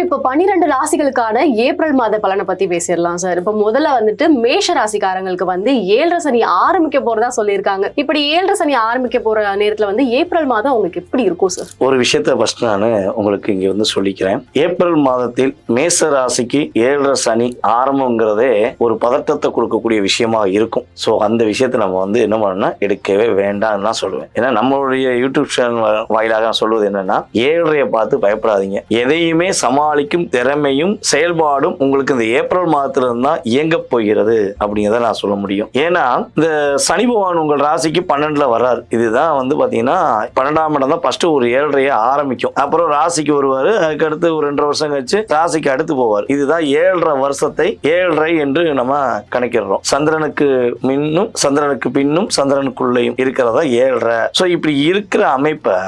இப்போ 12 ராசிகளுக்கான ஏப்ரல் மாத பலனை பத்தி பேசிடலாம் சார். இப்போ முதல்ல வந்துட்டு மேஷ ராசிக்காரங்களுக்கு வந்து 7.5 சனி ஆரம்பிக்க போறதா சொல்லியிருக்காங்க. இப்படி 7.5 சனி ஆரம்பிக்க போற நேரத்துல வந்து ஏப்ரல் மாதம் உங்களுக்கு எப்படி இருக்கும் சார்? ஒரு விஷயத்த ஃபர்ஸ்ட் நான் உங்களுக்கு இங்க வந்து சொல்லிக்கிறேன். ஏப்ரல் மாதத்தில் மேஷ ராசிக்கு 7.5 சனி ஆரம்பங்கிறதே ஒரு பதட்டத்தை கொடுக்கக்கூடிய விஷயமா இருக்கும். ஸோ அந்த விஷயத்த நம்ம வந்து என்ன பண்ணணும்னா எடுக்கவே வேண்டாம்னு தான் சொல்லுவேன். ஏன்னா நம்மளுடைய யூடியூப் சேனல் வாயிலாக நான் சொல்வது என்னன்னா 7.5 பார்த்து பயப்படாதீங்க. எதையுமே சமாளிக்கும் திறமையும் செயல்பாடும் உங்களுக்கு இந்த ஏப்ரல் மாதத்துல இருந்தா இயங்க போகிறது அப்படிங்கிறத நான் சொல்ல முடியும். ஏன்னா இந்த சனி பகவான் உங்கள் ராசிக்கு 12ல வர்றாரு. இதுதான் வந்து பாத்தீங்கன்னா 12ஆம் இடம் தான் ஃபர்ஸ்ட் ஒரு 7.5 ஆரம்பிக்கும். அப்புறம் ராசிக்கு வருவாரு. அதுக்கு அடுத்து ஒரு 2.5 வருஷம் கழிச்சு ராசிக்கு அடுத்து போவார். இதுதான் 7.5 வருஷத்தை 7.5 என்று நம்ம கணக்கிடுறோம். சந்திரனுக்கு முன்னும் சந்திரனுக்கு பின்னும் சந்திரனுக்குள்ளேயும் இருக்கிறதா 7.5. ஸோ இப்படி இருக்கிற அமைப்பை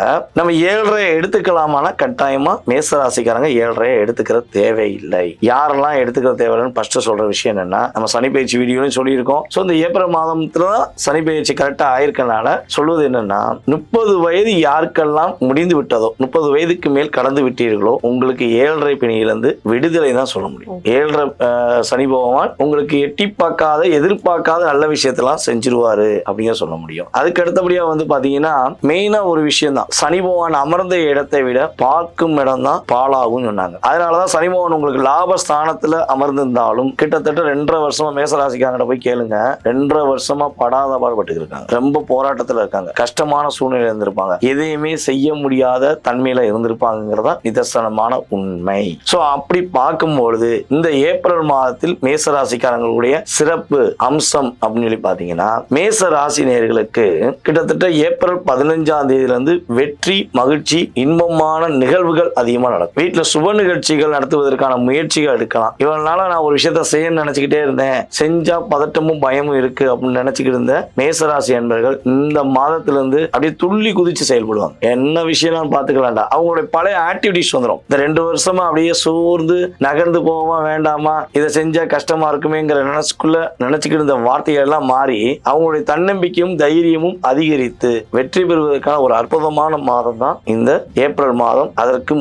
நம்ம 7.5 எடுத்துக்கலாமானா கட்டாயமா மேச ராசிக்காரங்க 7.5 எடுத்துக்கிற தேவையில்லை. யாரெல்லாம் எடுத்துக்கிற தேவையில்லைன்னு ஃபர்ஸ்ட் சொல்ற விஷயம் என்னன்னா, நம்ம சனி பயிற்சி வீடியோலையும் சொல்லியிருக்கோம். ஸோ இந்த ஏப்ரல் மாதத்துல தான் சனி பயிற்சி கரெக்டா ஆயிருக்கனால சொல்லுவது என்னன்னா, 30 வயது யாருக்கெல்லாம் முடிந்து விட்டதோ, 30 வயதுக்கு மேல் கடந்து விட்டீர்களோ உங்களுக்கு 7.5 பிணியிலிருந்து விடுதலை தான் சொல்ல முடியும். 7.5 சனி பகவான் உங்களுக்கு எட்டி பார்க்காத எதிர்பார்க்காத நல்ல விஷயத்தெல்லாம் செஞ்சிருவாரு அப்படிங்கிற சொல்ல முடியும். அதுக்கு அடுத்தபடியா வந்து பாத்தீங்கன்னா மெயினா ஒரு விஷயம் தான், சனி பகவான் அமர்ந்த இடத்தை விட பார்க்கும் இடம் தான் பாலாகும் சொன்னாங்க. அதனாலதான் சனி பகவான் உங்களுக்கு லாபஸ்தானத்துல அமர்ந்திருந்தாலும் கிட்டத்தட்ட 2.5 வருஷமா மேசராசிக்காரங்க போய் கேளுங்க, 2.5 வருஷமா படாத பாடுபட்டு இருக்காங்க. ரொம்ப போராட்டத்துல இருக்காங்க, கஷ்டமான சூழ்நிலை இருந்திருப்பாங்க, எதையுமே செய்ய முடியாத தன்மையில இருந்திருப்பாங்கிறதா நிதர்சனமான உண்மை. சோ அப்படி பார்க்கும்பொழுது இந்த ஏப்ரல் மாதத்தில் மேசராசிக்காரங்களுடைய சிறப்பு அம்சம் அப்படின்னு சொல்லி பாத்தீங்கன்னா, மேச ராசி நேயர்களுக்கு கிட்டத்தட்ட ஏப்ரல் 15ஆம் தேதியில இருந்து வெற்றி, மகிழ்ச்சி, இன்பமான நிகழ்வுகள் அதிகமா நடக்கும். வீட்டுல சுப நிகழ்ச்சிகள் நடத்துவதற்கான முயற்சிகள் எடுக்கலாம். இவ்வளவு நாளா நான் ஒரு விஷயத்த செய்யணும்னு நினைச்சுக்கிட்டே இருந்தேன், செஞ்சா பதட்டமும் பயமும் இருக்கு அப்படின்னு நினைச்சுக்கிட்டு இருந்த மேசராசி என்பர்கள் இந்த மாதத்திலிருந்து அப்படியே துள்ளி குதிச்சு செயல்படுவாங்க. என்ன விஷயம் பாத்துக்கலாம்டா, அவங்களுடைய பழைய ஆக்டிவிட்டிஸ் வந்துடும். இந்த 2 வருஷமா அப்படியே சோர்ந்து நகர்ந்து போவோமா வேண்டாமா, இதை செஞ்சா கஷ்டமா இருக்குமேங்கிற நினைச்சுக்கிட்டு இருந்த வார்த்தைகள் எல்லாம் மாறி அவங்களுடைய தன்னம்பிக்கையும் தைரியமும் அதிகரித்து வெற்றி பெறுவதற்கான ஒரு அற்புதமான மாதம் தான் இந்த ஏப்ரல் மாதம். அதற்கு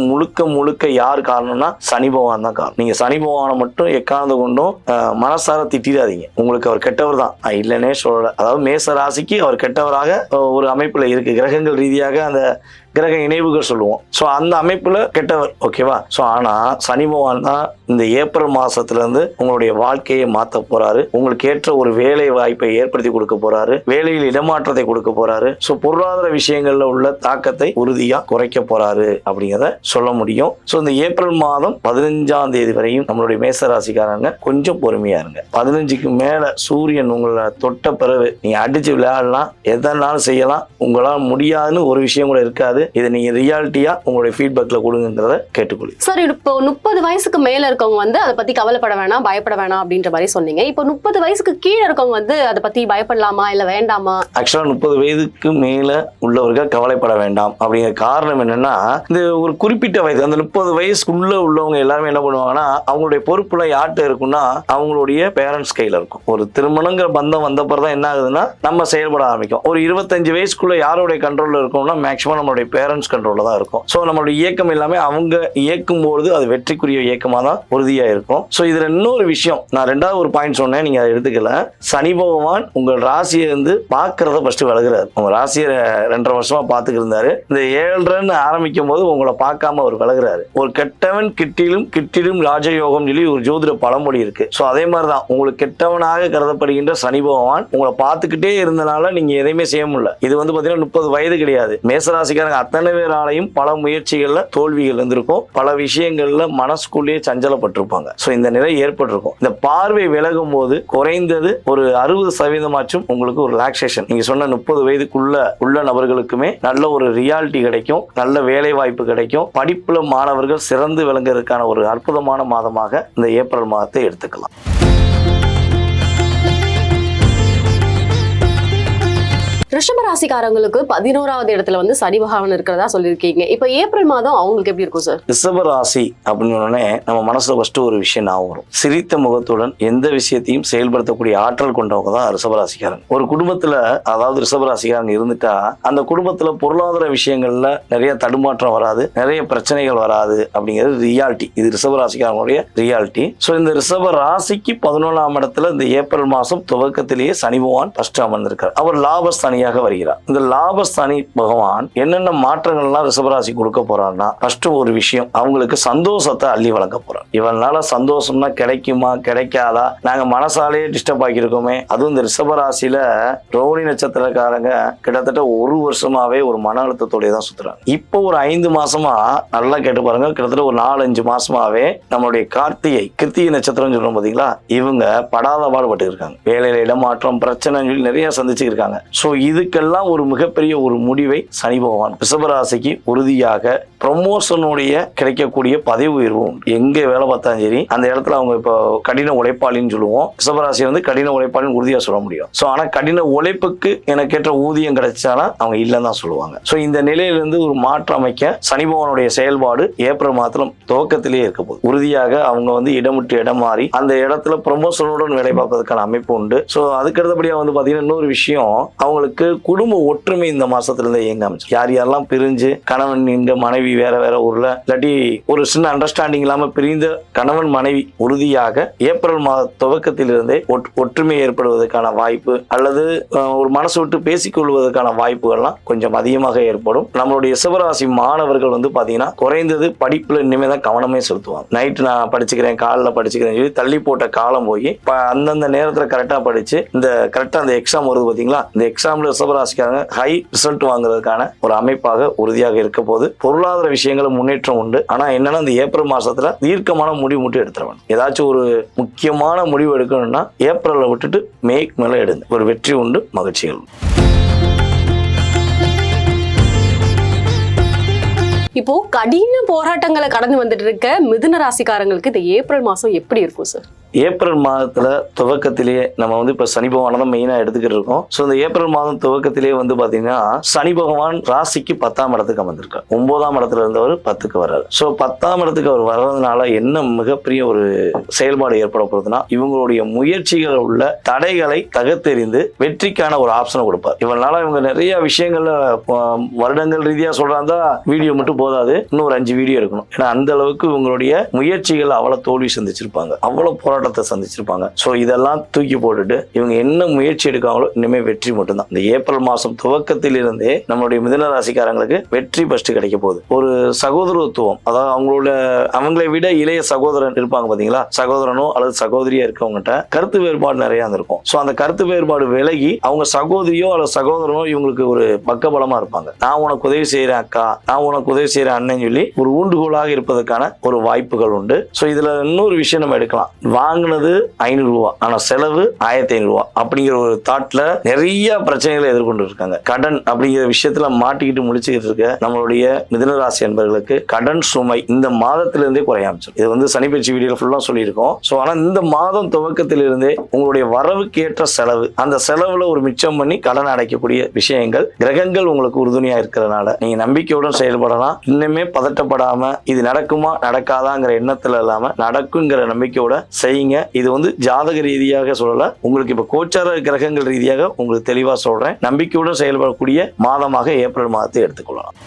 முழுக்க யார் காரணம்னா சனி பகவான் தான் காரணம். நீங்க சனி பகவானை மட்டும் எக்காந்து கொண்டும் மனசார திட்டிடாதீங்க. உங்களுக்கு அவர் கெட்டவர் தான் இல்லைன்னே சொல்லல. அதாவது மேச ராசிக்கு அவர் கெட்டவராக ஒரு அமைப்புல இருக்கு. கிரகங்கள் ரீதியாக அந்த கிரக இணைவுகள் சொல்லுவோம். ஸோ அந்த அமைப்புல கெட்டவர், ஓகேவா? ஸோ ஆனா சனி பகவான் தான் இந்த ஏப்ரல் மாசத்துல இருந்து உங்களுடைய வாழ்க்கையை மாற்ற போறாரு. உங்களுக்கு ஏற்ற ஒரு வேலை வாய்ப்பை ஏற்படுத்தி கொடுக்க போறாரு. வேலையில் இடமாற்றத்தை கொடுக்க போறாரு. ஸோ பொருளாதார விஷயங்கள்ல உள்ள தாக்கத்தை உறுதியா குறைக்க போறாரு அப்படிங்கிறத சொல்ல முடியும். ஸோ இந்த ஏப்ரல் மாதம் 15ஆம் தேதி வரையும் நம்மளுடைய மேசராசிக்காரங்க கொஞ்சம் பொறுமையா இருங்க. 15க்கு மேல சூரியன் உங்களை தொட்ட பிறகு நீங்க அடிச்சு விளையாடலாம், எதனாலும் செய்யலாம். உங்களால் முடியாதுன்னு ஒரு விஷயம் கூட இருக்காது. இதை நீங்க ரியாலிட்டியா உங்களுடைய ஃபீட்பேக்ல கொடுங்கன்றத கேட்டுக்கொள்ளு. சார், இப்போ 30 வயசுக்கு மேல இருக்கவங்க வந்து அதை பத்தி கவலைப்பட வேணாம், பயப்பட வேணாம் அப்படின்ற மாதிரி சொன்னீங்க. இப்போ 30 வயசுக்கு கீழே இருக்கவங்க வந்து அதை பத்தி பயப்படலாமா இல்ல வேண்டாமா? ஆக்சுவலா 30 வயதுக்கு மேல உள்ளவர்கள் கவலைப்பட வேண்டாம். அப்படிங்கிற காரணம் என்னன்னா, இந்த ஒரு குறிப்பிட்ட வயது, அந்த 30 வயசுக்குள்ள உள்ளவங்க எல்லாருமே என்ன பண்ணுவாங்கன்னா, அவங்களுடைய பொறுப்புல யார்கிட்ட இருக்குன்னா அவங்களுடைய பேரண்ட்ஸ் கையில இருக்கும். ஒரு திருமணங்கிற பந்தம் வந்தப்பறம் என்ன ஆகுதுன்னா நம்ம செயல்பட ஆரம்பிக்கும். ஒரு 25 வயசுக்குள்ள யாருடைய கண்ட்ரோல்ல இருக்கும்னா மேக்சிமம் நம்மளுடைய பேரண்ட்ஸ் கண்ட்ரோல்ல தான் இருக்கும். ஸோ நம்மளுடைய இயக்கம் எல்லாமே அவங்க இயக்கும் போது அது வெற்றிக்குரிய இயக்கமா தான் உறுதியா இருக்கும். ஸோ இதுல இன்னொரு விஷயம், நான் 2வது ஒரு பாயிண்ட் சொன்னேன், நீங்க அதை எடுத்துக்கல. சனி பகவான் உங்கள் ராசியை வந்து பாக்குறத ஃபர்ஸ்ட் விலகுறாரு. உங்க ராசியை 2.5 வருஷமா பாத்துக்கிட்டு இருந்தாரு. இந்த 7.5 ஆரம்பிக்கும் போது உங்களை பார்க்காம அவர் விலகுறாரு. ஒரு கெட்டவன் கிட்டிலும் ராஜயோகம் சொல்லி ஒரு ஜோதிட பழமொழி இருக்கு. ஸோ அதே மாதிரிதான் உங்களுக்கு கெட்டவனாக கருதப்படுகின்ற சனி பகவான் உங்களை பார்த்துக்கிட்டே இருந்தனால நீங்க எதையுமே செய்ய முடியல. இது வந்து பாத்தீங்கன்னா 30 வயது கிடையாது. மேசராசிக்காரங்க அத்தனை பேராலையும் பல முயற்சிகள்ல தோல்விகள் இருந்திருக்கும். பல விஷயங்கள்ல மனசுக்குள்ளேயே சஞ்சலப்பட்டிருப்பாங்க. சோ இந்த நிலை ஏற்பட்டிருக்கும். இந்த பார்வை விலகும் போது குறைந்தது ஒரு 60% உங்களுக்கு ஒரு ரிலாக்ஸேஷன், நீங்க சொன்ன 30 வயதுக்குள்ள உள்ள நபர்களுக்குமே நல்ல ஒரு ரியாலிட்டி கிடைக்கும், நல்ல வேலை வாய்ப்பு கிடைக்கும். படிப்புல மாணவர்கள் சிறந்து விளங்குறதுக்கான ஒரு அற்புதமான மாதமாக இந்த ஏப்ரல் மாதத்தை எடுத்துக்கலாம். ரிஷப ராசிக்காரங்களுக்கு 11வது இடத்துல வந்து சனி பகவான் இருக்கிறதா சொல்லியிருக்கீங்க. இப்ப ஏப்ரல் மாதம் அவங்களுக்கு எப்படி இருக்கும் சார்? ரிஷப ராசி அப்படின்னு உடனே நம்ம மனசுல ஃபர்ஸ்ட் ஒரு விஷயம் ஞாபகம் வரும். சிரித்த முகத்துடன் எந்த விஷயத்தையும் செயல்படுத்தக்கூடிய ஆற்றல் கொண்டவங்க தான் ரிஷபராசிக்காரங்க. ஒரு குடும்பத்துல, அதாவது ரிஷபராசிக்காரங்க இருந்துட்டா அந்த குடும்பத்துல பொருளாதார விஷயங்கள்ல நிறைய தடுமாற்றம் வராது, நிறைய பிரச்சனைகள் வராது அப்படிங்கிறது ரியாலிட்டி. இது ரிஷபராசிக்காரங்களுடைய ரியாலிட்டி. ஸோ இந்த ரிஷப ராசிக்கு 11ஆம் இடத்துல இந்த ஏப்ரல் மாசம் துவக்கத்திலேயே சனி பகவான் ஃபர்ஸ்ட் அமர்ந்திருக்கார். அவர் லாபஸ்தானியாக வருகிறார். இந்த லாபஸ்தானி பகவான் என்னென்ன மாற்றங்கள்லாம் ரிஷபராசி கொடுக்க போறாருன்னா, ஃபர்ஸ்ட் ஒரு விஷயம், அவங்களுக்கு சந்தோஷத்தை அள்ளி வழங்க போறார். இவனால சந்தோஷம்னா கிடைக்குமா கிடைக்காதா, நாங்க மனசாலே டிஸ்டர்ப் ஆகியிருக்கோமே. அதுவும் இந்த ரிஷபராசியில ரோஹிணி நட்சத்திரக்காரங்க கிட்டத்தட்ட ஒரு வருஷமாவே ஒரு மன அழுத்தத்தோடய தான் சுத்துறாங்க. இப்போ ஒரு 5 மாசமா நல்லா கேட்டு பாருங்க, கிட்டத்தட்ட ஒரு 4-5 மாசமாவே நம்மளுடைய கிருத்திகை நட்சத்திரம் சொல்றோம் பாத்தீங்களா, இவங்க படாத பாடுபட்டு இருக்காங்க. வேலையில இடமாற்றம் பிரச்சனை நிறைய சந்திச்சு இருக்காங்க. சோ இதுக்கெல்லாம் ஒரு மிகப்பெரிய ஒரு முடிவை சனி பகவான் ரிஷபராசிக்கு உறுதியாக ப்ரமோஷனுடைய கிடைக்கக்கூடிய பதவி உயர்வும், எங்க வேலை பார்த்தாலும் சரி அந்த இடத்துல அவங்க இப்போ கடின உழைப்பாளின்னு சொல்லுவோம். ரிஷபராசி வந்து கடின உழைப்பாளின்னு உறுதியா சொல்ல முடியும். சோ ஆனா கடின உழைப்புக்கு எனக்கேற்ற ஊதியம் கிடைச்சாலும் அவங்க இல்லைன்னு தான் சொல்லுவாங்க. சோ இந்த நிலையிலிருந்து ஒரு மாற்றம் அமைக்க சனி பகவானுடைய செயல்பாடு ஏப்ரல் மாதம் துவக்கத்திலேயே இருக்க போகுது. உறுதியாக அவங்க வந்து இடமிட்டு இடம் மாறி அந்த இடத்துல ப்ரமோஷனுடன் வேலை பார்ப்பதற்கான அமைப்பு உண்டு. சோ அதுக்கு அடுத்தபடியா வந்து பாத்தீங்கன்னா இன்னொரு விஷயம், அவங்களுக்கு குடும்ப ஒற்றுமை இந்த மாசத்துல இருந்து இயங்க அமைச்சு, யார் யாரெல்லாம் பிரிஞ்சு கணவன் இந்த மனைவி வேற வேற ஊர்ல இல்லாட்டி ஒரு சின்ன அண்டர்ஸ்டாண்டிங் இல்லாம பிரிந்த கணவன் மனைவி உறுதியாக ஏப்ரல் மாத துவக்கத்திலிருந்தே ஒற்றுமை ஏற்படுவதற்கான வாய்ப்பு அல்லது ஒரு மனசு விட்டு பேசிக்கொள்வதற்கான வாய்ப்புகள்லாம் கொஞ்சம் அதிகமாக ஏற்படும். நம்மளுடைய ரிஷபராசி மாணவர்கள் வந்து பாத்தீங்கன்னா குறைந்தது படிப்புல இனிமேதான் கவனமே செலுத்துவாங்க. நைட்டு நான் படிச்சுக்கிறேன் காலைல படிச்சுக்கிறேன் சொல்லி தள்ளி போட்ட காலம் போய் அந்தந்த நேரத்துல கரெக்டா படிச்சு இந்த கரெக்டா அந்த எக்ஸாம் வருது பாத்தீங்களா, இந்த எக்ஸாம்ல ரிஷபராசிக்காரங்க ஹை ரிசல்ட் வாங்குறதுக்கான ஒரு அமைப்பாக உறுதியாக இருக்க போது. பொருளாதார விஷயங்களும் முன்னேற்றம் உண்டு. ஆனா என்னன்னா இந்த ஏப்ரல் மாசத்துல தீர்க்கமான முடிவு மட்டும் எடுத்துருவாங்க. ஏதாச்சும் ஒரு முக்கியமான முடிவு எடுக்கணும்னா ஏப்ரல்ல விட்டுட்டு மேக் மேல எடுங்க. ஒரு வெற்றி உண்டு, மகிழ்ச்சிகள். இப்போ கடின போராட்டங்களை கடந்து வந்துட்டு இருக்க மிதுன ராசிக்காரங்களுக்கு இந்த ஏப்ரல் மாசம் எப்படி இருக்கும் சார்? ஏப்ரல் மாதத்துல துவக்கத்திலேயே நம்ம வந்து இப்ப சனி பகவானை தான் மெயினா எடுத்துக்கிட்டு இருக்கோம். ஸோ இந்த ஏப்ரல் மாதம் துவக்கத்திலேயே வந்து பாத்தீங்கன்னா சனி பகவான் ராசிக்கு 10ஆம் இடத்துக்கு அமர்ந்திருக்கார். 9ஆம் இடத்துல இருந்தவர் 10க்கு வர்றாரு. ஸோ 10ஆம் இடத்துக்கு அவர் வர்றதுனால என்ன மிகப்பெரிய ஒரு செயல்பாடு ஏற்பட போகுதுன்னா, இவங்களுடைய முயற்சிகள் உள்ள தடைகளை தகர்த்தெறிந்து வெற்றிக்கான ஒரு ஆப்ஷனை கொடுப்பார். இவனால இவங்க நிறைய விஷயங்கள்ல வருடங்கள் ரீதியா சொல்றாங்க, வீடியோ மட்டும் போதாது, இன்னும் ஒரு 5 வீடியோ இருக்கணும். ஏன்னா அந்த அளவுக்கு இவங்களுடைய முயற்சிகள் அவ்வளவு தோல்வி சந்திச்சிருப்பாங்க, அவ்வளவு போராட்டத்தை சந்திச்சிருப்பாங்க. சோ இதெல்லாம் தூக்கி போட்டுட்டு இவங்க என்ன முயற்சி எடுக்காங்களோ இனிமே வெற்றி மட்டும்தான். இந்த ஏப்ரல் மாசம் துவக்கத்தில் இருந்தே நம்மளுடைய மிதுன ராசிக்காரங்களுக்கு வெற்றி ஃபர்ஸ்ட் கிடைக்க போகுது. ஒரு சகோதரத்துவம், அதாவது அவங்களை விட இளைய சகோதரன் இருப்பாங்க பாத்தீங்களா, சகோதரனோ அல்லது சகோதரியா இருக்கவங்ககிட்ட கருத்து வேறுபாடு நிறைய இருக்கும். சோ அந்த கருத்து வேறுபாடு விலகி அவங்க சகோதரியோ அல்லது சகோதரனோ இவங்களுக்கு ஒரு பக்கபலமா இருப்பாங்க. நான் உனக்கு உதவி செய்யறேன் அக்கா, நான் உனக்கு உதவி செய்யற அண்ணன் சொல்லி ஒரு ஊண்டுகோலாக இருப்பதற்கான ஒரு வாய்ப்புகள் உண்டு. சோ இதுல இன்னொரு விஷயம் நம்ம எடுக்கலாம். வாங்கினது 500 ரூபாய், ஆனா செலவு 1500 ரூபாய் அப்படிங்கிற ஒரு தாட்ல நிறைய பிரச்சனைகளை எதிர்கொண்டு இருக்காங்க. கடன் அப்படிங்கிற விஷயத்துல மாட்டிக்கிட்டு முடிச்சுக்கிட்டு இருக்க நம்மளுடைய மிதுனராசி அன்பர்களுக்கு கடன் சுமை இந்த மாதத்திலிருந்தே குறைய ஆரம்பிச்சு. இது வந்து சனிப்பயிற்சி வீடியோல ஃபுல்லா சொல்லியிருக்கோம். சோ ஆனா இந்த மாதம் துவக்கத்திலிருந்தே உங்களுடைய வரவுக்கு ஏற்ற செலவு, அந்த செலவுல ஒரு மிச்சம் பண்ணி கடன் அடைக்கக்கூடிய விஷயங்கள் கிரகங்கள் உங்களுக்கு உறுதுணையா இருக்கிறதுனால நீங்க நம்பிக்கையுடன் செயல்படலாம். இன்னுமே பதட்டப்படாம இது நடக்குமா நடக்காதாங்கிற எண்ணத்துல இல்லாம நடக்குங்கிற நம்பிக்கையோட செய்யுங்க. இது வந்து ஜாதக ரீதியாக சொல்லல, உங்களுக்கு இப்ப கோச்சார கிரகங்கள் ரீதியாக உங்களுக்கு தெளிவா சொல்றேன். நம்பிக்கையுடன் செயல்படக்கூடிய மாதமாக ஏப்ரல் மாதத்தை எடுத்துக்கொள்ளலாம்.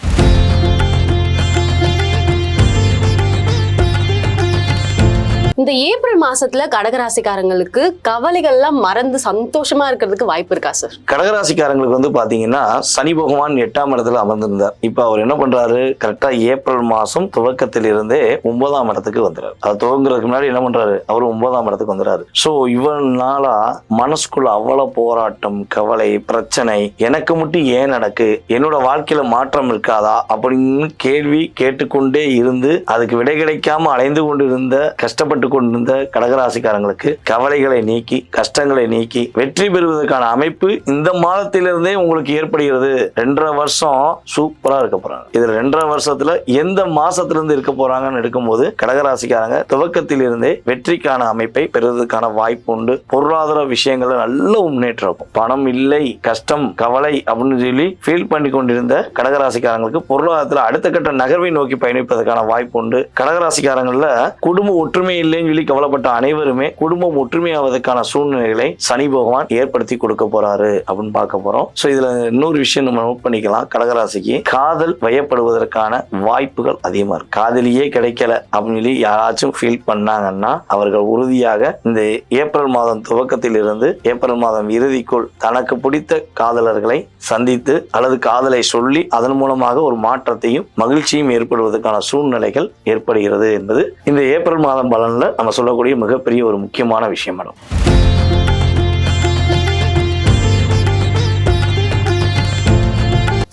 இந்த ஏப்ரல் மாசத்துல கடகராசிக்காரங்களுக்கு கவலைகள்லாம் மறந்து சந்தோஷமா இருக்கிறதுக்கு வாய்ப்பு இருக்கா சார்? கடகராசிக்காரங்களுக்கு வந்து பாத்தீங்கன்னா சனி பகவான் 8ஆம் இடத்துல அமர்ந்திருந்தார். இப்ப அவர் என்ன பண்றாரு, கரெக்டா ஏப்ரல் மாசம் துவக்கத்தில் இருந்தே 9ஆம் இடத்துக்கு வந்துறாரு. அது துவங்குறதுக்கு முன்னாடி என்ன பண்றாரு, அவர் 9ஆம் இடத்துக்கு வந்துறாரு. சோ இவனால மனசுக்குள்ள அவ்வளவு போராட்டம், கவலை, பிரச்சனை, எனக்கு மட்டும் ஏன் நடக்கு, என்னோட வாழ்க்கையில மாற்றம் இருக்காதா அப்படின்னு கேள்வி கேட்டுக்கொண்டே இருந்து அதுக்கு விடை கிடைக்காம அலைந்து கொண்டு இருந்த கஷ்டப்பட்டு கஷ்டப்பட்டு கொண்டிருந்த கடகராசிக்காரங்களுக்கு கவலைகளை நீக்கி கஷ்டங்களை நீக்கி வெற்றி பெறுவதற்கான அமைப்பு இந்த மாதத்திலிருந்தே உங்களுக்கு ஏற்படுகிறது. 2.5 வருஷம் சூப்பரா இருக்க போறாங்க. இதுல 2.5 வருஷத்துல எந்த மாசத்துல இருந்து இருக்க போறாங்கன்னு எடுக்கும்போது கடகராசிக்காரங்க துவக்கத்தில் இருந்தே வெற்றிக்கான அமைப்பை பெறுவதற்கான வாய்ப்பு உண்டு. பொருளாதார விஷயங்கள்ல நல்ல முன்னேற்றம் இருக்கும். பணம் இல்லை, கஷ்டம், கவலை அப்படின்னு சொல்லி ஃபீல் பண்ணி கொண்டிருந்த கடகராசிக்காரங்களுக்கு பொருளாதாரத்துல அடுத்த கட்ட நகர்வை நோக்கி பயணிப்பதற்கான வாய்ப்பு உண்டு. கடகராசிக்காரங்கள்ல குடும்ப ஒற்றுமை இல்லைன்னு சொல்லி கவலைப்பட்ட அனைவருமே குடும்பம் ஒற்றுமையாவதற்கான சூழ்நிலைகளை சனி பகவான் ஏற்படுத்தி கொடுக்க போறாரு அப்படின்னு பார்க்க போறோம். சோ இதுல இன்னொரு விஷயம் நம்ம நோட் பண்ணிக்கலாம். கடகராசிக்கு காதல் வயப்படுவதற்கான வாய்ப்புகள் அதிகமா இருக்கு. காதலியே கிடைக்கல அப்படின்னு சொல்லி யாராச்சும் ஃபீல் பண்ணாங்கன்னா அவர்கள் உறுதியாக இந்த ஏப்ரல் மாதம் துவக்கத்தில் இருந்து ஏப்ரல் மாதம் இறுதிக்குள் தனக்கு பிடித்த காதலர்களை சந்தித்து அல்லது காதலை சொல்லி அதன் மூலமாக ஒரு மாற்றத்தையும் மகிழ்ச்சியும் ஏற்படுவதற்கான சூழ்நிலைகள் ஏற்படுகிறது என்பது இந்த ஏப்ரல் மாதம் பலன்ல நம்ம சொல்லக்கூடிய மிகப்பெரிய ஒரு முக்கியமான விஷயம் மேடம்.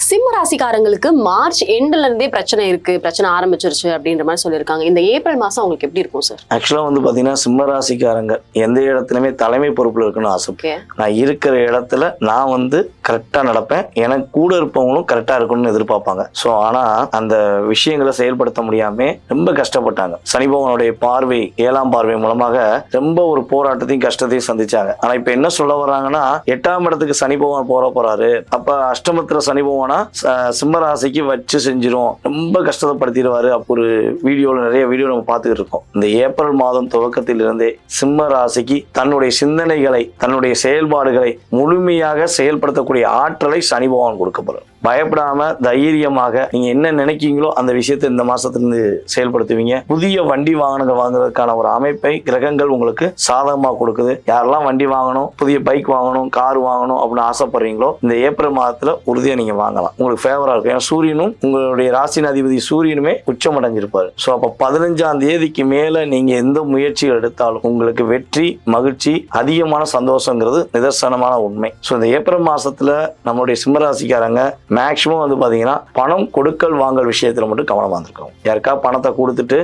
சிம்ம ராசிக்காரங்களுக்கு மார்ச் எண்ட்ல இருந்தே பிரச்சனை ஆரம்பிச்சிருச்சு அப்படின்ற மாதிரி சொல்லியிருக்காங்க. இந்த ஏப்ரல் மாசம் உங்களுக்கு எப்படி இருக்கும் சார்? ஆக்சுவலா வந்து பாத்தீங்கன்னா சிம்ம ராசிக்காரங்க எந்த இடத்துலயுமே தலைமை பொறுப்புல இருக்குன்னு ஆசை. நான் இருக்கிற இடத்துல நான் வந்து கரெக்டா நடப்பேன், எனக்கு கூட இருப்பவங்களும் கரெக்டா இருக்கணும்னு எதிர்பார்ப்பாங்க. சோ ஆனா அந்த விஷயங்களை செயல்படுத்த முடியாம ரொம்ப கஷ்டப்பட்டாங்க. சனி பகவானுடைய பார்வை 7ஆம் பார்வை மூலமாக ரொம்ப ஒரு போராட்டத்தையும் கஷ்டத்தையும் சந்திச்சாங்க. ஆனா இப்ப என்ன சொல்ல வர்றாங்கன்னா 8ஆம் இடத்துக்கு சனி பகவான் போறாரு, அப்ப அஷ்டமத்துல சனி பகவானா சிம்ம ராசிக்கு வச்சு செஞ்சிரும், ரொம்ப கஷ்டப்படுத்திடுவாரு. அப்போ ஒரு நிறைய வீடியோ நம்ம பார்த்துக்கிட்டு இருக்கோம். இந்த ஏப்ரல் மாதம் துவக்கத்தில் இருந்தே சிம்ம ராசிக்கு தன்னுடைய சிந்தனைகளை தன்னுடைய செயல்பாடுகளை முழுமையாக செயல்படுத்தக்கூடிய ஆற்றலை சனி பகவான் கொடுக்க போறார். பயப்படாம தைரியமாக நீங்க என்ன நினைக்கீங்களோ அந்த விஷயத்தை இந்த மாசத்திலிருந்து செயல்படுத்துவீங்க. புதிய வண்டி வாகனங்கள் வாங்குறதுக்கான ஒரு அமைப்பை கிரகங்கள் உங்களுக்கு சாதகமா கொடுக்குது. யாரெல்லாம் வண்டி வாங்கணும், புதிய பைக் வாங்கணும், கார் வாங்கணும் அப்படின்னு ஆசைப்படுறீங்களோ இந்த ஏப்ரல் மாதத்துல உறுதியா நீங்க வாங்கலாம். உங்களுக்கு ஃபேவரா இருக்கும். ஏன்னா சூரியனும் உங்களுடைய ராசியின் அதிபதி சூரியனுமே உச்சம் அடைஞ்சிருப்பாரு. ஸோ அப்போ 15ஆம் தேதிக்கு மேல நீங்க எந்த முயற்சிகள் எடுத்தாலும் உங்களுக்கு வெற்றி மகிழ்ச்சி அதிகமான சந்தோஷங்கிறது நிதர்சனமான உண்மை. ஸோ இந்த ஏப்ரல் மாசத்துல நம்மளுடைய சிம்மராசிக்காரங்க மேக்சிமம் வந்து பாத்தீங்கன்னா பணம் கொடுக்கல் வாங்கல் விஷயத்துல மட்டும் கவனமா இருந்திருக்கோம். யாருக்கா பணத்தை கொடுத்துட்டு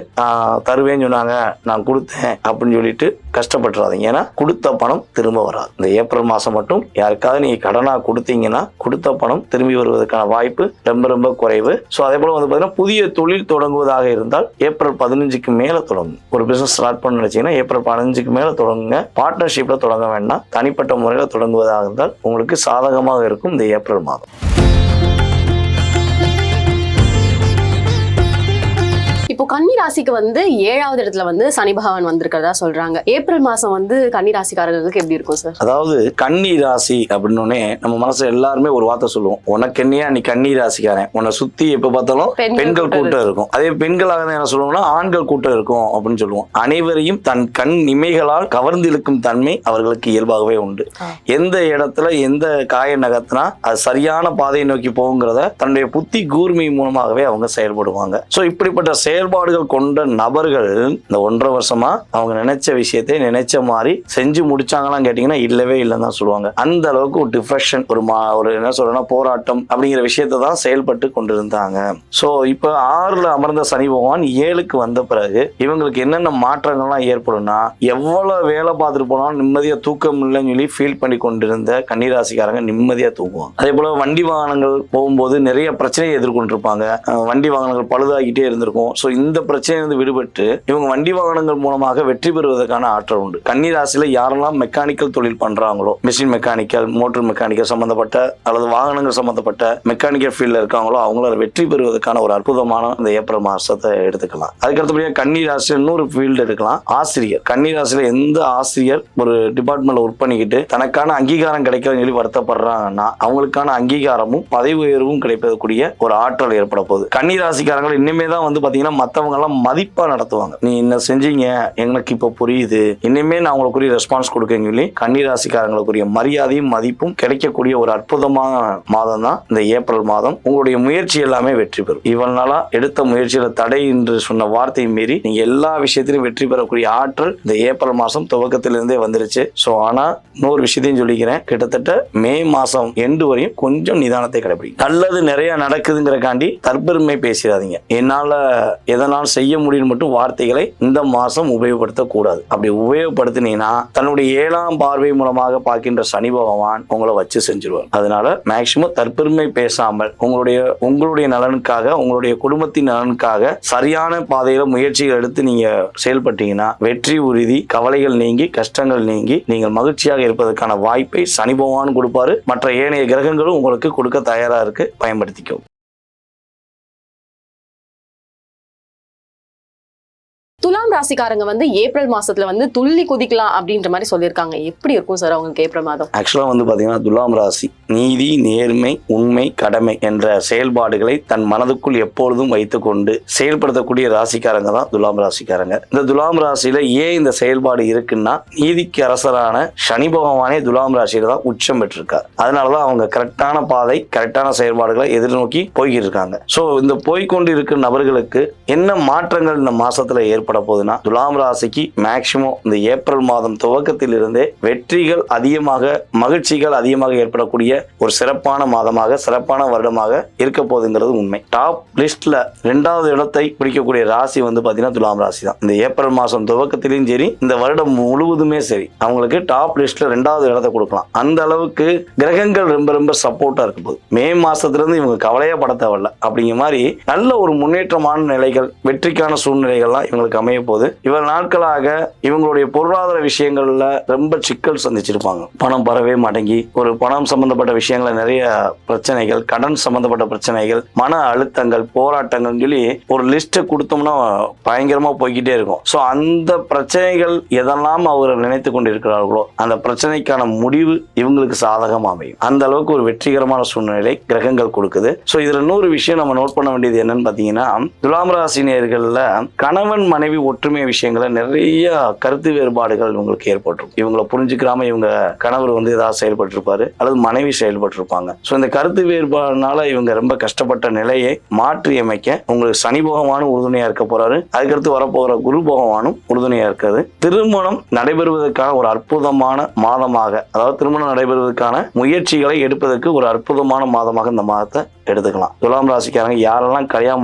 தருவேன்னு சொன்னாங்க, நான் கொடுத்தேன் அப்படின்னு சொல்லிட்டு கஷ்டப்பட்டுறாதீங்க. ஏன்னா கொடுத்த பணம் திரும்ப வராது. இந்த ஏப்ரல் மாசம் மட்டும் யாருக்காவது நீங்க கடனா கொடுத்தீங்கன்னா கொடுத்த பணம் திரும்பி வருவதற்கான வாய்ப்பு ரொம்ப ரொம்ப குறைவு. ஸோ அதே போல வந்து பாத்தீங்கன்னா புதிய தொழில் தொடங்குவதாக இருந்தால் ஏப்ரல் 15க்கு மேல தொடங்கும். ஒரு பிசினஸ் ஸ்டார்ட் பண்ண நினைச்சீங்கன்னா ஏப்ரல் 15க்கு மேல தொடங்குங்க. பார்ட்னர்ஷிப்ல தொடங்க வேண்டாம், தனிப்பட்ட முறையில் தொடங்குவதாக இருந்தால் உங்களுக்கு சாதகமாக இருக்கும் இந்த ஏப்ரல் மாதம். இப்போ கன்னி ராசிக்கு வந்து 7வது இடத்துல வந்து சனி பகவான் வந்திருக்கிறதா சொல்றாங்க. ஏப்ரல் மாசம் வந்து கன்னி ராசிக்காரர்களுக்கு எப்படி இருக்கும் சார்? அதாவது கன்னி ராசி அப்படின்னே நம்ம மனசுல எல்லாருமே ஒரு வார்த்தை சொல்லுவோம், உனக்கு என்னையா நீ கன்னி ராசிக்காரன், உன்னை சுத்தி எப்ப பார்த்தாலும் பெண்கள் கூட்டம் இருக்கும். அதே பெண்களாக தான் என்ன சொல்லுவோம்னா ஆண்கள் கூட்டம் இருக்கும் அப்படின்னு சொல்லுவோம். அனைவரையும் தன் கண் இமைகளால் கவர்ந்து இழுக்கும் தன்மை அவர்களுக்கு இயல்பாகவே உண்டு. எந்த இடத்துல எந்த காய நகர்த்தினா அது சரியான பாதையை நோக்கி போகுங்கிறத தன்னுடைய புத்தி கூர்மை மூலமாகவே அவங்க செயல்படுவாங்க. ஸோ இப்படிப்பட்ட செயல்பாடுகள் கொண்ட நபர்கள் இந்த 1.5 வருஷமா அவங்க நினைச்ச விஷயத்தை நினைச்ச மாதிரி செஞ்சு முடிச்சாங்களான்னு கேட்டீங்கன்னா இல்லவே இல்லைன்னு தான் சொல்லுவாங்க. அந்த அளவுக்கு ஒரு டிப்ரெஷன், ஒரு என்ன சொல்றேன்னா போராட்டம் அப்படிங்கிற விஷயத்தை தான் செயல்பட்டு கொண்டிருந்தாங்க. ஸோ இப்போ 6ல் அமர்ந்த சனி பகவான் 7க்கு வந்த பிறகு இவங்களுக்கு என்னென்ன மாற்றங்கள்லாம் ஏற்படும்னா எவ்வளவு வேலை பார்த்துட்டு போனாலும் நிம்மதியா தூக்கம் இல்லைன்னு சொல்லி ஃபீல் பண்ணி கொண்டிருந்த கன்னிராசிக்காரங்க நிம்மதியா தூங்குவாங்க. அதே போல வண்டி வாகனங்கள் போகும்போது நிறைய பிரச்சனையை எதிர்கொண்டிருப்பாங்க. வண்டி வாகனங்கள் பழுதாகிட்டே இருந்திருக்கும். ஸோ இந்த பிரச்சனையிலிருந்து விடுபட்டு இவங்க வண்டி வாகனங்கள் மூலமாக வெற்றி பெறுவதற்கான ஆற்றல் உண்டு. கன்னி ராசியில யாரெல்லாம் மெக்கானிக்கல் தொழில் பண்றாங்களோ, மிஷின் மெக்கானிக்கல், மோட்டர் மெக்கானிக்கல் சம்பந்தப்பட்ட அல்லது வாகனங்கள் சம்பந்தப்பட்ட மெக்கானிக்கல் ஃபீல்ட்ல இருக்காங்களோ அவங்களால வெற்றி பெறுவதற்கான ஒரு அற்புதமான இந்த ஏப்ரல் மாசத்தை எடுத்துக்கலாம். அதுக்கடுத்தபடியா கன்னி ராசியில இன்னொரு ஃபீல்டு எடுக்கலாம், ஆசிரியர். கன்னி ராசியில எந்த ஆசிரியர் ஒரு டிபார்ட்மெண்ட்ல ஒர்க் பண்ணிக்கிட்டு தனக்கான அங்கீகாரம் கிடைக்கலன்னு சொல்லி வருத்தப்படுறாங்கன்னா அவங்களுக்கான அங்கீகாரமும் பதவி உயர்வும் கிடைப்பதற்குரிய ஒரு ஆற்றல் ஏற்பட போகுது. கன்னி ராசிக்காரங்கள் இனிமே தான் வந்து பாத்தீங்கன்னா மற்றவங்க எல்லாம் மதிப்பா நடத்துவாங்க. நீ என்ன செஞ்சீங்க எனக்கு இப்ப புரியுது, இனிமே நான் உங்களுக்குரிய ரெஸ்பான்ஸ் கொடுக்கன்னு சொல்லி கன்னிராசிக்காரங்களுக்குரிய மரியாதையும் மதிப்பும் கிடைக்கக்கூடிய ஒரு அற்புதமான மாதம் தான் இந்த ஏப்ரல் மாதம். உங்களுடைய முயற்சி எல்லாமே வெற்றி பெறும். இவ்வளவு நாளா எடுத்த முயற்சியில தடை என்று சொன்ன வார்த்தையை மீறி நீங்க எல்லா விஷயத்திலும் வெற்றி பெறக்கூடிய ஆற்றல் இந்த ஏப்ரல் மாசம் துவக்கத்திலிருந்தே வந்துருச்சு. சோ ஆனா இன்னொரு விஷயத்தையும் சொல்லிக்கிறேன், கிட்டத்தட்ட மே மாசம் எண்டு வரையும் கொஞ்சம் நிதானத்தை கடைபிடிக்கும். நல்லது நிறைய நடக்குதுங்கிறக்காண்டி தற்பெருமை பேசிடாதீங்க. என்னால எதனால எதனால் செய்ய முடியும் மட்டும் வார்த்தைகளை இந்த மாசம் உபயோகப்படுத்தக்கூடாது. அப்படி உபயோகப்படுத்தினீங்கன்னா தன்னுடைய 7ஆம் பார்வை மூலமாக பார்க்கின்ற சனி பகவான் உங்களை வச்சு செஞ்சிருவார். அதனால மேக்சிமம் தற்பெருமை பேசாமல் உங்களுடைய நலனுக்காக, உங்களுடைய குடும்பத்தின் நலனுக்காக சரியான பாதையில முயற்சிகள் எடுத்து நீங்க செயல்பட்டீங்கன்னா வெற்றி உறுதி. கவலைகள் நீங்கி, கஷ்டங்கள் நீங்கி, நீங்கள் மகிழ்ச்சியாக இருப்பதற்கான வாய்ப்பை சனி பகவான் கொடுப்பாரு. மற்ற ஏனைய கிரகங்களும் உங்களுக்கு கொடுக்க தயாரா இருக்கு. பயன்படுத்திக்கும். துலாம் ராசிக்காரங்க வந்து ஏப்ரல் மாசத்துல வந்து துள்ளி குதிக்கலாம் அப்படின்ற மாதிரி சொல்லியிருக்காங்க. எப்படி இருக்கும் சார் அவங்களுக்கு ஏப்ரல் மாதம்? ஆக்சுவலா வந்து பாத்தீங்கன்னா துலாம் ராசி நீதி, நேர்மை, உண்மை, கடமை என்ற செயல்பாடுகளை தன் மனதுக்குள் எப்பொழுதும் வைத்துக் கொண்டு செயல்படுத்தக்கூடிய ராசிக்காரங்க தான் துலாம் ராசிக்காரங்க. இந்த துலாம் ராசியில ஏன் இந்த செயல்பாடு இருக்குன்னா, நீதிக்கு அரசரான சனி பகவானே துலாம் ராசியில தான் உச்சம் பெற்றிருக்கார். அதனாலதான் அவங்க கரெக்டான பாதை, கரெக்டான செயல்பாடுகளை எதிர்நோக்கி போய்கிட்டு இருக்காங்க. சோ இந்த போய்கொண்டு இருக்கிற நபர்களுக்கு என்ன மாற்றங்கள் இந்த மாசத்துல ஏற்பட போகுதுன்னா, துலாம் ராசிக்கு மேக்சிமம் இந்த ஏப்ரல் மாதம் துவக்கத்தில் இருந்தே வெற்றிகள் அதிகமாக, மகிழ்ச்சிகள் அதிகமாக ஏற்படக்கூடிய ஒரு சிறப்பான மாதமாக, சிறப்பான வருடமாக இருக்க போகுதுங்கிறது உண்மை. டாப் லிஸ்ட்ல 2வது இடத்தை பிடிக்கக்கூடிய ராசி வந்து பாத்தீங்கன்னா துலாம் ராசி தான். இந்த ஏப்ரல் மாதம் துவக்கத்திலும் சரி, இந்த வருடம் முழுவதுமே சரி, அவங்களுக்கு டாப் லிஸ்ட்ல 2வது இடத்தை கொடுக்கலாம். அந்த அளவுக்கு கிரகங்கள் ரொம்ப ரொம்ப சப்போர்ட்டா இருக்க போகுது. மே மாசத்துல இருந்து இவங்க கவலையே பட தேவையில்ல. அப்படிங்கிற மாதிரி நல்ல ஒரு முன்னேற்றமான நிலைகள், வெற்றிக்கான சூழ்நிலைகள்லாம் இவங்களுக்கு அமைய போகுது. இவ்வளவு நாட்களாக இவங்களுடைய பொருளாதார விஷயங்கள்ல ரொம்ப சிக்கல் சந்திச்சிருப்பாங்க. பணம் பரவே மடங்கி, ஒரு பணம் சம்பந்தப்பட்ட விஷயங்கள நிறைய பிரச்சனைகள், கடன் சம்பந்தப்பட்ட பிரச்சனைகள், மன அழுத்தங்கள், போராட்டங்கள் சொல்லி ஒரு லிஸ்ட் கொடுத்தோம்னா பயங்கரமா போய்கிட்டே இருக்கும். சோ அந்த பிரச்சனைகள் எதெல்லாம் அவர் நினைத்து கொண்டிருக்கிறார்களோ அந்த பிரச்சனைக்கான முடிவு இவங்களுக்கு சாதகமா அமையும். அந்த அளவுக்கு ஒரு வெற்றிகரமான சூழ்நிலை கிரகங்கள் கொடுக்குது. சோ இதுல இன்னொரு விஷயம் நம்ம நோட் பண்ண வேண்டியது என்னன்னு பாத்தீங்கன்னா, துலாம் ராசினியர்கள்ல கணவன் மனைவி ஒற்றுமை விஷயங்கள நிறைய கருத்து வேறுபாடுகள் உங்களுக்கு ஏற்பட்டிருக்கும். இவங்களை புரிஞ்சுக்கிறாம இவங்க கணவர் வந்து ஏதாவது செயல்பட்டு இருப்பாரு, அல்லது மனைவி செயல்பட்டு இருப்பாங்க. சோ இந்த கருத்து வேறுபாடுனால இவங்க ரொம்ப கஷ்டப்பட்ட நிலையை மாற்றி அமைக்க உங்களுக்கு சனி பகவானும் உறுதுணையா இருக்க போறாரு. அதுக்கடுத்து வரப்போகிற குரு பகவானும் உறுதுணையா இருக்காது. திருமணம் நடைபெறுவதற்கான ஒரு அற்புதமான மாதமாக, அதாவது திருமணம் நடைபெறுவதற்கான முயற்சிகளை எடுப்பதற்கு ஒரு அற்புதமான மாதமாக இந்த மாதத்தை எடுத்துக்கலாம். துலாம் ராசிக்காரங்க யாரெல்லாம் கல்யாணம்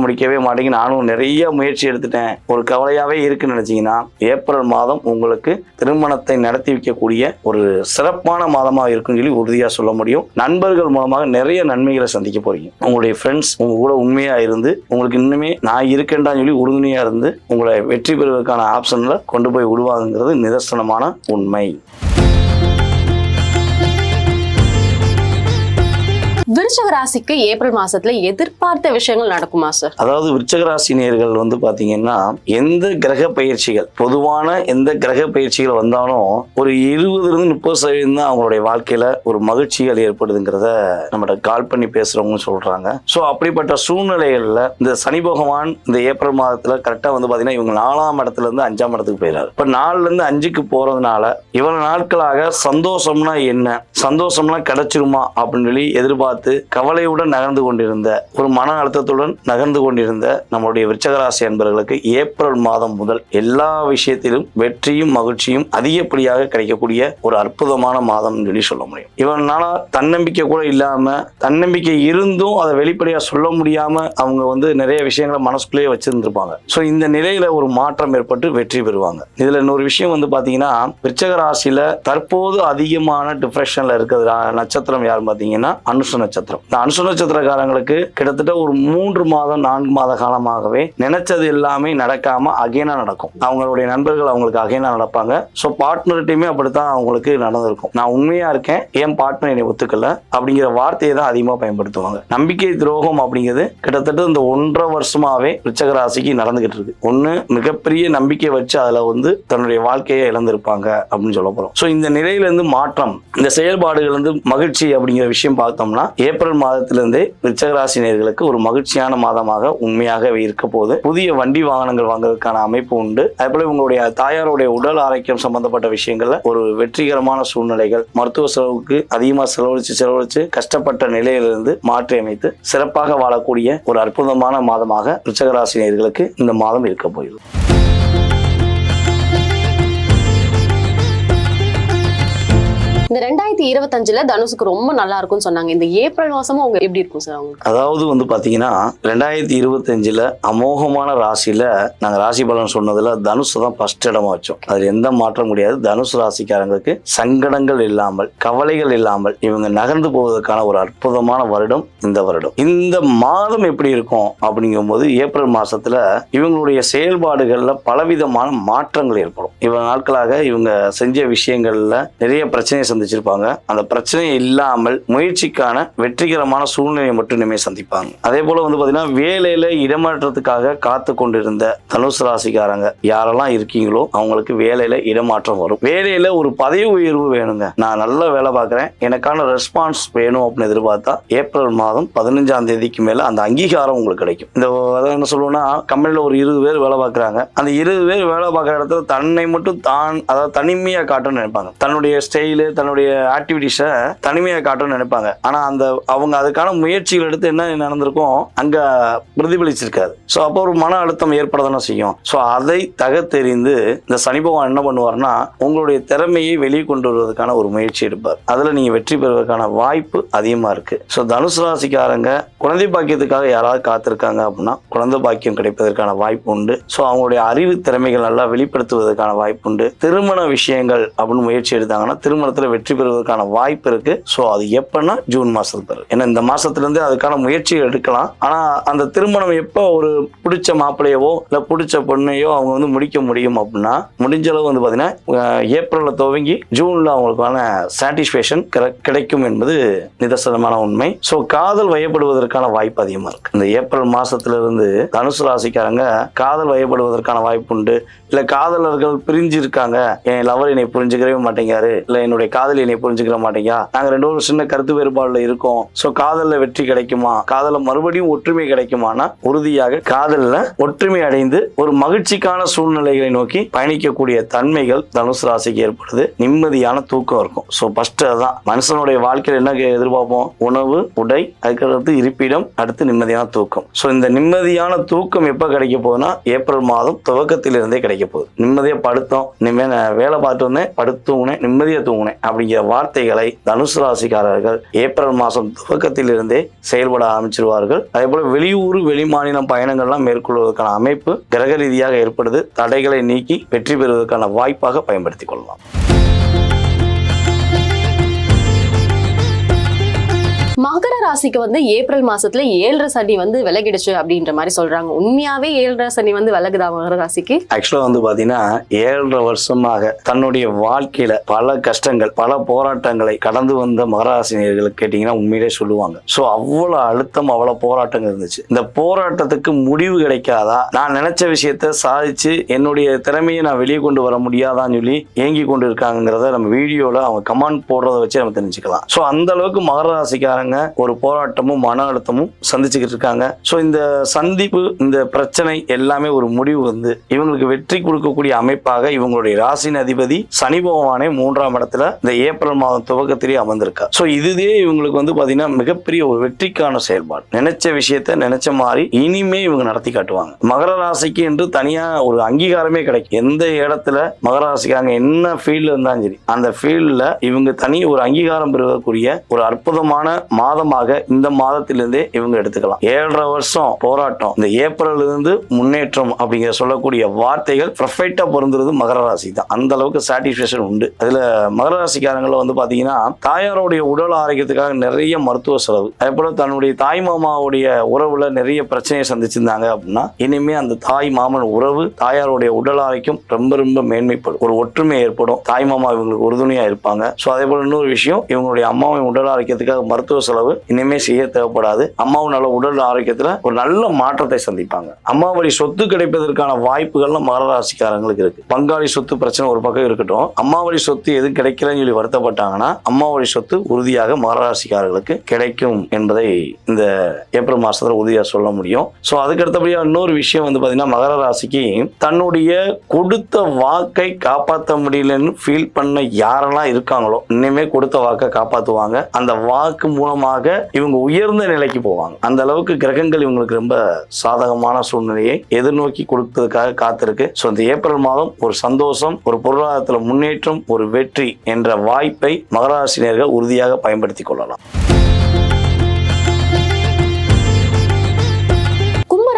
முடிக்கவே மாட்டேங்க, நானும் நிறைய முயற்சி எடுத்துட்டேன், ஒரு கவலையாவே இருக்குன்னு நினைச்சீங்கன்னா, ஏப்ரல் மாதம் உங்களுக்கு திருமணத்தை நடத்தி வைக்கக்கூடிய ஒரு சிறப்பான மாதமாக இருக்குன்னு சொல்லி உறுதியா சொல்ல முடியும். நண்பர்கள் மூலமாக நிறைய நன்மைகளை சந்திக்க போறீங்க. உங்களுடைய ஃப்ரெண்ட்ஸ் உங்க கூட உண்மையா இருந்து உங்களுக்கு இன்னுமே நான் இருக்கேன்டான்னு சொல்லி உறுதுணையா இருந்து உங்களை வெற்றி பெறுவதற்கான ஆப்ஷன்ல கொண்டு போய் விடுவாங்கிறது நிதர்சனமான உண்மை. விருச்சக ராசிக்கு ஏப்ரல் மாசத்துல எதிர்பார்த்த விஷயங்கள் நடக்குமா சார்? அதாவது விருச்சக ராசி நேயர்கள் வந்து பாத்தீங்கன்னா, எந்த கிரக பயிற்சிகள், பொதுவான எந்த கிரக பயிற்சிகள் வந்தாலும் ஒரு 20-30% தான் அவங்களுடைய வாழ்க்கையில ஒரு மகிழ்ச்சிகள் ஏற்படுதுங்கிறத நம்ம கால் பண்ணி பேசுறவங்க சொல்றாங்க. சோ அப்படிப்பட்ட சூழ்நிலைகள்ல இந்த சனி பகவான் இந்த ஏப்ரல் மாதத்துல கரெக்டா வந்து பாத்தீங்கன்னா இவங்க 4ஆம் இடத்துல இருந்து 5ஆம் இடத்துக்கு போயிடாரு. இப்ப 4ல இருந்து 5க்கு போறதுனால இவ்வளவு நாட்களாக சந்தோஷம்னா என்ன, சந்தோஷம்னா கிடைச்சிருமா அப்படின்னு சொல்லி எதிர்பார்த்து கவலையுடன் நகர்ந்து கொண்டிருந்த, ஒரு மன அழுத்தத்துடன் நகர்ந்து கொண்டிருந்த நம்மளுடைய விருச்சகராசி அன்பர்களுக்கு ஏப்ரல் மாதம் முதல் எல்லா விஷயத்திலும் வெற்றியும் மகிழ்ச்சியும் அதிகப்படியாக கிடைக்கக்கூடிய ஒரு அற்புதமான மாதம் சொல்லி சொல்ல முடியும். இவனால தன்னம்பிக்கை கூட இல்லாம, தன்னம்பிக்கை இருந்தும் அதை வெளிப்படையா சொல்ல முடியாம அவங்க வந்து நிறைய விஷயங்களை மனசுக்குள்ளேயே வச்சிருந்திருப்பாங்க. சோ இந்த நிலையில ஒரு மாற்றம் ஏற்பட்டு வெற்றி பெறுவாங்க. இதுல இன்னொரு விஷயம் வந்து பாத்தீங்கன்னா, விருச்சக ராசியில தற்போது அதிகமான டிப்ரெஷன்ல இருக்கிற நட்சத்திரம் யாருன்னு பாத்தீங்கன்னா அனுஷ நட்சத்திரம். இந்த அனுஷ நட்சத்திரக்காரங்களுக்கு கிட்டத்தட்ட ஒரு 3 மாதம் 4 மாத காலமாகவே நினைச்சது எல்லாமே நடக்காம அகைனா நடக்கும். அவங்களுடைய நண்பர்கள் அவங்களுக்கு அகைனா நடப்பாங்க. சோ பார்ட்னர்கிட்டயுமே அப்படித்தான் அவங்களுக்கு நடந்திருக்கும். நான் உண்மையா இருக்கேன், என் பார்ட்னர் என்னை ஒத்துக்கல அப்படிங்கிற வார்த்தையை தான் அதிகமா பயன்படுத்துவாங்க. நம்பிக்கை துரோகம் அப்படிங்கிறது கிட்டத்தட்ட இந்த 1.5 வருஷமாவே விருச்சக ராசிக்கு நடந்துகிட்டு இருக்கு. ஒண்ணு மிகப்பெரிய நம்பிக்கை வச்சு அதுல வந்து தன்னுடைய வாழ்க்கையை இழந்திருப்பாங்க அப்படின்னு சொல்ல போறோம். சோ இந்த நிலையில இருந்து மாற்றம், இந்த செயல்பாடுகள் வந்து மகிழ்ச்சி அப்படிங்கிற விஷயம் பார்த்தோம்னா ஏப்ரல் மாதத்திலிருந்தே விருச்சக ராசி நேயர்களுக்கு ஒரு மகிழ்ச்சியான மாதமாக உண்மையாகவே இருக்க போது. புதிய வண்டி வாகனங்கள் வாங்குவதற்கான அமைப்பு உண்டு. அதேபோல உங்களுடைய தாயாருடைய உடல் ஆரோக்கியம் சம்பந்தப்பட்ட விஷயங்கள்ல ஒரு வெற்றிகரமான சூழ்நிலைகள், மருத்துவ செலவுக்கு அதிகமா செலவழிச்சு கஷ்டப்பட்ட நிலையிலிருந்து மாற்றி அமைத்து சிறப்பாக வாழக்கூடிய ஒரு அற்புதமான மாதமாக விருச்சக ராசி நேயர்களுக்கு இந்த மாதம் இருக்க போகிறது. இந்த 2025 தனுசுக்கு ரொம்ப நல்லா இருக்கும்னு சொன்னாங்க. இந்த ஏப்ரல் மாசமும் அவங்க எப்படி இருக்கும் சார் அவங்களுக்கு? அதாவது வந்து பாத்தீங்கன்னா 2025 அமோகமான ராசியில நாங்க ராசி பலன் சொன்னதுல தனுசு தான் ஃபர்ஸ்ட் இடமா வச்சோம். அது எந்த மாற்றம் முடியாது. தனுசு ராசிக்காரங்களுக்கு சங்கடங்கள் இல்லாமல், கவலைகள் இல்லாமல் இவங்க நகர்ந்து போவதற்கான ஒரு அற்புதமான வருடம் இந்த வருடம். இந்த மாதம் எப்படி இருக்கும் அப்படிங்கும் போது ஏப்ரல் மாசத்துல இவங்களுடைய செயல்பாடுகள்ல பலவிதமான மாற்றங்கள் ஏற்படும். இவ்வளவு நாட்களாக இவங்க செஞ்ச விஷயங்கள்ல நிறைய பிரச்சனையை சந்திச்சிருப்பாங்க. அந்த பிரச்சனை இல்லாமல் முயற்சிக்கான வெற்றிகரமான சூழ்நிலையை மட்டும் இனிமே சந்திப்பாங்க. அதே போல வந்து பாத்தீங்கன்னா வேலையில இடமாற்றத்துக்காக காத்து கொண்டிருந்த தனுசு ராசிக்காரங்க யாரெல்லாம் இருக்கீங்களோ அவங்களுக்கு வேலையில இடமாற்றம் வரும். வேலையில ஒரு பதவி உயர்வு வேணுங்க, நான் நல்ல வேலை பார்க்கிறேன், எனக்கான ரெஸ்பான்ஸ் வேணும் அப்படின்னு எதிர்பார்த்தா ஏப்ரல் மாதம் 15ஆம் தேதிக்கு மேல அந்த அங்கீகாரம் உங்களுக்கு கிடைக்கும். இந்த என்ன சொல்லுவோம்னா, கம்பெனில ஒரு 20 பேர் வேலை பார்க்கறாங்க. அந்த 20 பேர் வேலை பார்க்குற இடத்துல தன்னை மட்டும் தான், அதாவது தனிமையா காட்டணும்னு நினைப்பாங்க. தன்னுடைய ஸ்டைலு, தன்னுடைய ஆக்டிவிட்டிஸை தனிமையா காட்டணும்னு நினைப்பாங்க. ஆனா அந்த அவங்க அதுக்கான முயற்சிகள் எடுத்து என்ன நடந்திருக்கும் அங்க பிரதிபலிச்சிருக்காது. ஸோ அப்போ ஒரு மன அழுத்தம் ஏற்படதானே செய்யும். ஸோ அதை தகத்தெறிந்து இந்த சனி பகவான் என்ன பண்ணுவார்னா, உங்களுடைய திறமையை வெளியே கொண்டு வருவதற்கான ஒரு முயற்சி எடுப்பார். அதுல நீங்க வெற்றி பெறுவதற்கான வாய்ப்பு அதிகமா இருக்கு. ஸோ தனுசு ராசிக்காரங்க குழந்தை பாக்கியத்துக்காக யாராவது காத்திருக்காங்க அப்படின்னா குழந்தை பாக்கியம் கிடைப்பதற்கான வாய்ப்பு உண்டு. ஸோ அவங்களுடைய அறிவு திறமைகள் நல்லா வெளிப்படுத்துவதற்கான வாய்ப்பு உண்டு. திருமண விஷயங்கள் அப்படின்னு முயற்சி எடுத்தாங்கன்னா திருமணத்துல வெற்றி பெறுவதற்கான வாய்ப்பு இருக்கு. ஸோ அது எப்பன்னா ஜூன் மாசத்துல பெறும். ஏன்னா இந்த மாசத்துல இருந்து அதுக்கான முயற்சிகள் எடுக்கலாம். ஆனா அந்த திருமணம் எப்போ ஒரு பிடிச்ச மாப்பிள்ளையவோ இல்ல பிடிச்ச பொண்ணையோ அவங்க வந்து முடிக்க முடியும் அப்படின்னா, முடிஞ்ச அளவு வந்து பாத்தீங்கன்னா ஏப்ரல்ல துவங்கி ஜூன்ல அவங்களுக்கான சாட்டிஸ்பேக்ஷன் கிடைக்கும் என்பது நிதர்சனமான உண்மை. ஸோ காதல் வயப்படுவதற்கான வாய்ப்பு அதிகமா இருக்கு. இந்த ஏப்ரல் மாசத்துல இருந்து தனுசு ராசிக்காரங்க காதல் வயப்படுவதற்கான வாய்ப்பு உண்டு. இல்ல காதலர்கள் பிரிஞ்சு இருக்காங்க, என் லவர் என்னை புரிஞ்சுக்கவே மாட்டேங்காரு, இல்ல என்னுடைய காதலி என்னை புரிஞ்சுக்கிற மாட்டேங்க, நாங்க 2 பேரும் சின்ன கருத்து வேறுபாடுல இருக்கோம். ஸோ காதல்ல வெற்றி கிடைக்குமா, காதல மறுபடியும் ஒற்றுமை கிடைக்குமானா உறுதியாக காதல்ல ஒற்றுமை அடைந்து ஒரு மகிழ்ச்சிக்கான சூழ்நிலைகளை நோக்கி பயணிக்கக்கூடிய தன்மைகள் தனுசு ராசிக்கு ஏற்படுது. நிம்மதியான தூக்கம் இருக்கும். ஸோ ஃபர்ஸ்ட் அதான் மனுஷனுடைய வாழ்க்கையில் என்ன எதிர்பார்ப்போம், உணவு, உடை, அதுக்கடுத்து இருப்பிடம், அடுத்து நிம்மதியான தூக்கம். ஸோ இந்த நிம்மதியான தூக்கம் எப்ப கிடைக்க போகுதுன்னா ஏப்ரல் மாதம் துவக்கத்திலிருந்தே கிடைக்க போகுது. நிம்மதியா படுத்தோம், இனிமே வேலை பார்த்து வந்தேன், படுத்தூங்கினேன், நிம்மதியா தூங்கினேன் அப்படிங்கிற வார்த்தைகளை தனுசு ராசிக்காரர்கள் ஏப்ரல் மாதம் துவக்கத்திலிருந்தே செயல்பட ஆரம்பிச்சிருவார்கள். அதே போல வெளியூர் வெளிமாநில பயணங்கள்லாம் மேற்கொள்வதற்கான அமைப்பு கிரக ரீதியாக ஏற்படுது. தடைகளை நீக்கி வெற்றி பெறுவதற்கான வாய்ப்பாக பயன்படுத்திக் கொள்ளலாம். மகர ராசிக்கு வந்து ஏப்ரல் மாசத்துல 7.5 சனி வந்து விலகிடுச்சு அப்படின்ற மாதிரி சொல்றாங்க. உண்மையாவே 7.5 சனி வந்து விலகுதா மகர ராசிக்கு? ஆக்சுவலா வந்து பாத்தீங்கன்னா 7.5 வருஷமாக தன்னுடைய வாழ்க்கையில பல கஷ்டங்கள், பல போராட்டங்களை கடந்து வந்த மகர ராசினியர்களுக்கு கேட்டீங்கன்னா உண்மையிலே சொல்லுவாங்க. சோ அவ்வளவு அழுத்தம், அவ்வளவு போராட்டங்கள் இருந்துச்சு. இந்த போராட்டத்துக்கு முடிவு கிடைக்காதா, நான் நினைச்ச விஷயத்த சாதிச்சு என்னுடைய திறமையை நான் வெளியே கொண்டு வர முடியாதான்னு சொல்லி ஏங்கி கொண்டு இருக்காங்கிறத நம்ம வீடியோல அவங்க கமெண்ட் போடுறத வச்சு நம்ம தெரிஞ்சுக்கலாம். சோ அந்த அளவுக்கு மகர ராசிக்காரங்க ஒரு போராட்டமும் மன அழுத்தமும் சந்திச்சுக்கிட்டு இருக்காங்க. சோ இந்த சந்திப்பு, இந்த பிரச்சனை எல்லாமே ஒரு முடிவு வந்து இவங்களுக்கு வெற்றி கொடுக்கக்கூடிய அமைப்பாக இவங்களுடைய ராசியின் அதிபதி சனி பகவானே 3ஆம் இடத்துல இந்த ஏப்ரல் மாதம் துவக்கத்திலேயே அமர்ந்திருக்கா. சோ இதுவே இவங்களுக்கு வந்து பாத்தீங்கன்னா மிகப்பெரிய ஒரு வெற்றிக்கான செயல்பாடு. நினைச்ச விஷயத்த நினைச்ச மாதிரி இனிமே இவங்க நடத்தி காட்டுவாங்க. மகர ராசிக்கு என்று தனியா ஒரு அங்கீகாரமே கிடைக்கும். எந்த இடத்துல மகர ராசிக்காரங்க என்ன ஃபீல்ட்ல இருந்தாலும் சரி அந்த ஃபீல்ட்ல இவங்க தனி ஒரு அங்கீகாரம் பெறுவதற்குரிய ஒரு அற்புதமான மாதமாக இந்த மாதத்திலிருந்தே இவங்க எடுத்துக்கலாம். 7.5 வருஷம் போராட்டம், இந்த ஏப்ரல் இருந்து முன்னேற்றம் அப்படிங்கிற சொல்லக்கூடிய வார்த்தைகள் பர்ஃபெக்ட்டா பொருந்துறது மகர ராசி தான். அந்த அளவுக்கு சாட்டிஸ்பேக்ஷன் உண்டு. அதுல மகர ராசிக்காரங்கள வந்து பாத்தீங்கன்னா தாயாருடைய உடல் ஆரோக்கியத்துக்காக நிறைய மருத்துவ செலவு, அதே போல தன்னுடைய தாய் மாமாவுடைய உறவுல நிறைய பிரச்சனையை சந்திச்சிருந்தாங்க அப்படின்னா இனிமே அந்த தாய் மாமன் உறவு, தாயாருடைய உடல் ஆரோக்கியம் ரொம்ப ரொம்ப மேன்மைப்படும். ஒரு ஒற்றுமை ஏற்படும். தாய் மாமா இவங்களுக்கு உறுதுணையா இருப்பாங்க. சோ அதே போல இன்னொரு விஷயம், இவங்களுடைய அம்மாவின் உடல் ஆரோக்கியத்துக்காக மருத்துவ செலவு இனிமே செய்ய தேவைப்படாது. அம்மாவும் நல்ல உடல் ஆரோக்கியத்துல ஒரு நல்ல மாற்றத்தை சந்திப்பாங்க. அம்மா வழி சொத்து கிடைப்பதற்கான வாய்ப்புகள் மகர ராசிக்காரங்களுக்கு இருக்கு. பங்காளி சொத்து பிரச்சனை ஒரு பக்கம் இருக்கட்டும், அம்மா வழி சொத்து எது கிடைக்கலன்னு சொல்லி வருத்தப்பட்டாங்கன்னா அம்மா வழி சொத்து உறுதியாக மகர ராசிக்காரர்களுக்கு கிடைக்கும் என்பதை இந்த ஏப்ரல் மாசத்துல உறுதியா சொல்ல முடியும். சோ அதுக்கு அடுத்தபடியா இன்னொரு விஷயம் வந்து பாத்தீங்கன்னா மகர ராசிக்கு தன்னுடைய கொடுத்த வாக்கை காப்பாற்ற முடியலன்னு ஃபீல் பண்ண யாரெல்லாம் இருக்காங்களோ இனிமே கொடுத்த வாக்கை காப்பாற்றுவாங்க. அந்த வாக்கு மூலம் மூலமாக இவங்க உயர்ந்த நிலைக்கு போவாங்க. அந்த அளவுக்கு கிரகங்கள் இவங்களுக்கு ரொம்ப சாதகமான சூழ்நிலையை எதிர்நோக்கி கொடுப்பதற்காக காத்திருக்கு. ஸோ இந்த ஏப்ரல் மாதம் ஒரு சந்தோஷம், ஒரு பொருளாதாரத்தில் முன்னேற்றம், ஒரு வெற்றி என்ற வாய்ப்பை மகர ராசி நேயர்கள் உறுதியாக பயன்படுத்திக் கொள்ளலாம்.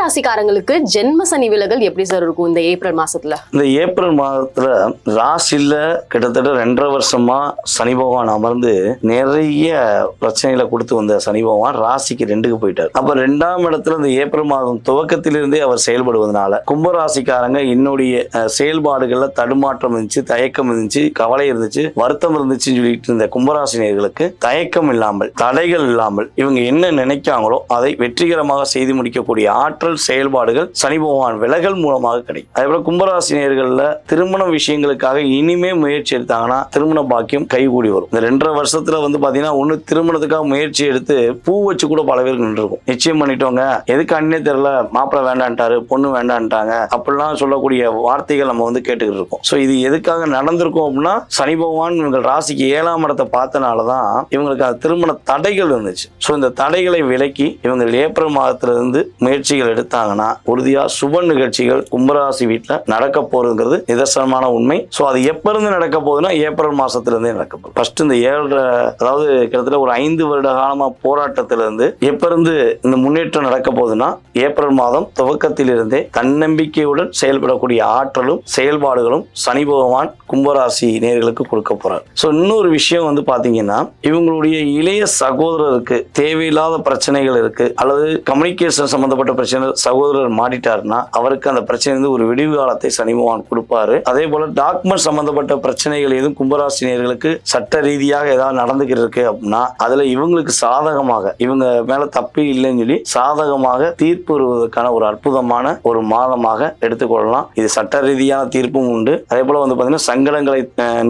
ராசிக்காரங்களுக்கு ஜென்ம சனி விலகல் எப்படி சார் இருக்கும் இந்த ஏப்ரல் மாசத்துல? இந்த ஏப்ரல் மாதத்துல ராசியில கிட்டத்தட்ட 2.5 வருஷமா சனி பகவான் அமர்ந்து நிறைய பிரச்சனைகளை கொடுத்து வந்த சனி பகவான் ராசிக்கு 2க்கு போயிட்டார். அப்ப 2ஆம் இடத்துல இந்த ஏப்ரல் மாதம் துவக்கத்திலிருந்தே அவர் செயல்படுவதனால கும்பராசிக்காரங்க என்னுடைய செயல்பாடுகள்ல தடுமாற்றம் இருந்துச்சு, தயக்கம் இருந்துச்சு, கவலை இருந்துச்சு, வருத்தம் இருந்துச்சுன்னு சொல்லிட்டு இருந்த கும்பராசினியர்களுக்கு தயக்கம் இல்லாமல், தடைகள் இல்லாமல் இவங்க என்ன நினைக்காங்களோ அதை வெற்றிகரமாக செய்து முடிக்கக்கூடிய ஆற்றல் செயல்பாடுகள் சனி பகவான் விலகல் மூலமாக கிடைக்கும். அதே போல கும்பராசினியர்கள்ல திருமண விஷயங்களுக்காக இனிமே முயற்சி எடுத்தாங்கன்னா திருமண பாக்கியம் கைகூடி வரும். இந்த 2.5 வருஷத்துல பாத்தீங்கன்னா ஒண்ணு திருமணத்துக்காக முயற்சி எடுத்து பூ வச்சு கூட பல பேருக்கு நின்றுருக்கும். நிச்சயம் பண்ணிட்டோங்க, எதுக்கு அண்ணே தெரியல, மாப்பிள்ளை வேண்டான்ட்டாரு, பொண்ணு வேண்டான்ட்டாங்க, அப்படிலாம் சொல்லக்கூடிய வார்த்தைகள் நம்ம கேட்டுக்கிட்டு இருக்கோம். சோ இது எதுக்காக நடந்திருக்கும் அப்படின்னா சனி பகவான் இவங்க ராசிக்கு 7ஆம் இடத்தை பார்த்தனாலதான் இவங்களுக்கு அந்த திருமண தடைகள் இருந்துச்சு. சோ இந்த தடைகளை விலக்கி இவங்க ஏப்ரல் மாதத்திலிருந்து முயற்சிகள் எடுத்தாங்கன்னா உறுதியா சுப நிகழ்ச்சிகள் கும்பராசி வீட்டுல நடக்க போறதுங்கிறது நிதர்சனமான உண்மை. சோ அது எப்ப இருந்து நடக்க போகுதுன்னா ஏப்ரல் மாசத்திலிருந்தே நடக்க போகுது. ஃபர்ஸ்ட் இந்த 7 அதாவது கிட்டத்தட்ட ஒரு 5 வருட காலமா போராட்டத்திலிருந்து எப்ப இருந்து இந்த முன்னேற்றம் நடக்க போகுதுன்னா ஏப்ரல் மாதம் துவக்கத்திலிருந்தே தன்னம்பிக்கையுடன் செயல்படக்கூடிய ஆற்றலும் செயல்பாடுகளும் சனி பகவான் கும்பராசி நேயர்களுக்கு கொடுக்க போறார். சோ இன்னொரு விஷயம் பாத்தீங்கன்னா இவங்களுடைய இளைய சகோதரருக்கு தேவையில்லாத பிரச்சனைகள் இருக்கு, அல்லது கம்யூனிகேஷன் சம்பந்தப்பட்ட பிரச்சனை சகோதரர் மாட்டிட்டாருன்னா அவருக்கு அந்த பிரச்சனை ஒரு விடிவு காலத்தை சனி பகவான் கொடுப்பாரு. அதே போல டாக்குமெண்ட் சம்பந்தப்பட்ட பிரச்சனைகள் எதுவும் கும்பராசினியர்களுக்கு சட்ட ரீதியாக ஏதாவது நடந்துகிட்டு இருக்கு அப்படின்னா அதுல இவங்களுக்கு சாதகமாக, இவங்க மேல தப்பு இல்லைன்னு சொல்லி சாதகமாக தீர்ப்பு வருவதற்கான ஒரு அற்புதமான ஒரு மாதமாக எடுத்துக்கொள்ளலாம். இது சட்ட ரீதியான தீர்ப்பும் உண்டு. அதே போல பாத்தீங்கன்னா சங்கடங்களை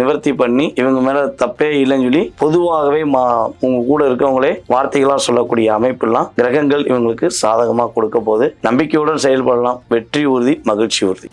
நிவர்த்தி பண்ணி இவங்க மேல தப்பே இல்லைன்னு சொல்லி பொதுவாகவே உங்க கூட இருக்கவங்களே வார்த்தைகளா சொல்லக்கூடிய அமைப்பெல்லாம் கிரகங்கள் இவங்களுக்கு சாதகமாக கொடுக்க போது நம்பிக்கையுடன் செயல்படலாம். வெற்றி உறுதி, மகிழ்ச்சி உறுதி.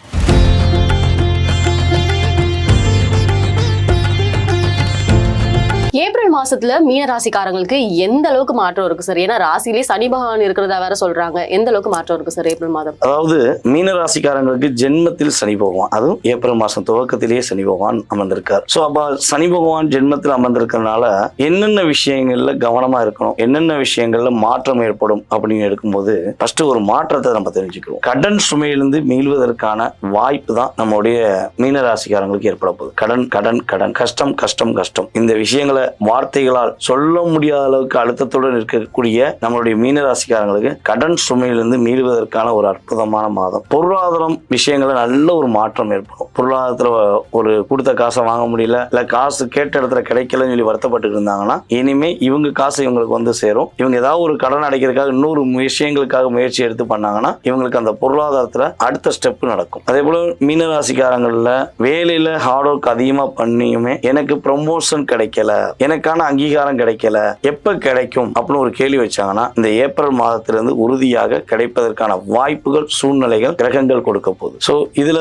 ஏப்ரல் மாசத்துல மீன ராசிக்காரங்களுக்கு எந்த அளவுக்கு மாற்றம் இருக்கு சார்? ஏன்னா ராசியிலே சனி பகவான் இருக்கிறதா வேற சொல்றாங்க. எந்த அளவுக்கு மாற்றம் இருக்கு சார் ஏப்ரல் மாதம்? அதாவது மீன ராசிக்காரங்களுக்கு ஜென்மத்தில் சனி பகவான், அதுவும் ஏப்ரல் மாசம் துவக்கத்திலேயே சனி பகவான் அமர்ந்திருக்கார். சோ அப்ப சனி பகவான் ஜென்மத்தில் அமர்ந்திருக்கிறதுனால என்னென்ன விஷயங்கள்ல கவனமா இருக்கணும், என்னென்ன விஷயங்கள்ல மாற்றம் ஏற்படும் அப்படின்னு எடுக்கும்போது ஃபர்ஸ்ட் ஒரு மாற்றத்தை நம்ம தெரிஞ்சுக்கிறோம். கடன் சுமையிலிருந்து மீள்வதற்கான வாய்ப்பு தான் நம்முடைய மீன ராசிக்காரங்களுக்கு ஏற்பட போகுது. கடன் கடன் கடன், கஷ்டம் கஷ்டம் கஷ்டம், இந்த விஷயங்களை வார்த்தைகளால் சொல்ல முடியாத அளவுக்கு அழுத்தத்துடன் இருக்கக்கூடிய நம்மளுடைய மீனராசிக்காரங்களுக்கு கடன் சுமையிலிருந்து மீள்வதற்கான ஒரு அற்புதமான மாதம். பொருளாதாரம் விஷயங்கள நல்ல ஒரு மாற்றம் ஏற்படும். பொருளாதாரத்துல ஒரு கொடுத்த காசை வாங்க முடியல, இல்ல காசு கேட்ட இடத்துல கிடைக்கலன்னு சொல்லி வருத்தப்பட்டு இருந்தாங்கன்னா இனிமே இவங்க காசு இவங்களுக்கு சேரும். இவங்க ஏதாவது ஒரு கடன் அடைக்கிறதுக்காக இன்னொரு விஷயங்களுக்காக முயற்சி எடுத்து பண்ணாங்கன்னா இவங்களுக்கு அந்த பொருளாதாரத்துல அடுத்த ஸ்டெப் நடக்கும். அதே போல மீனராசிக்காரங்கள்ல வேலையில ஹார்ட் ஒர்க் அதிகமா பண்ணியுமே எனக்கு ப்ரமோஷன் கிடைக்கல, எனக்கான அங்கீகாரம் கிடைக்கல, எப்ப கிடைக்கும் அப்படின்னு ஒரு கேள்வி வச்சாங்கன்னா இந்த ஏப்ரல் மாதத்திலிருந்து உறுதியாக கிடைப்பதற்கான வாய்ப்புகள், சூழ்நிலைகள் கிரகங்கள் கொடுக்க போகுது. சோ இதுல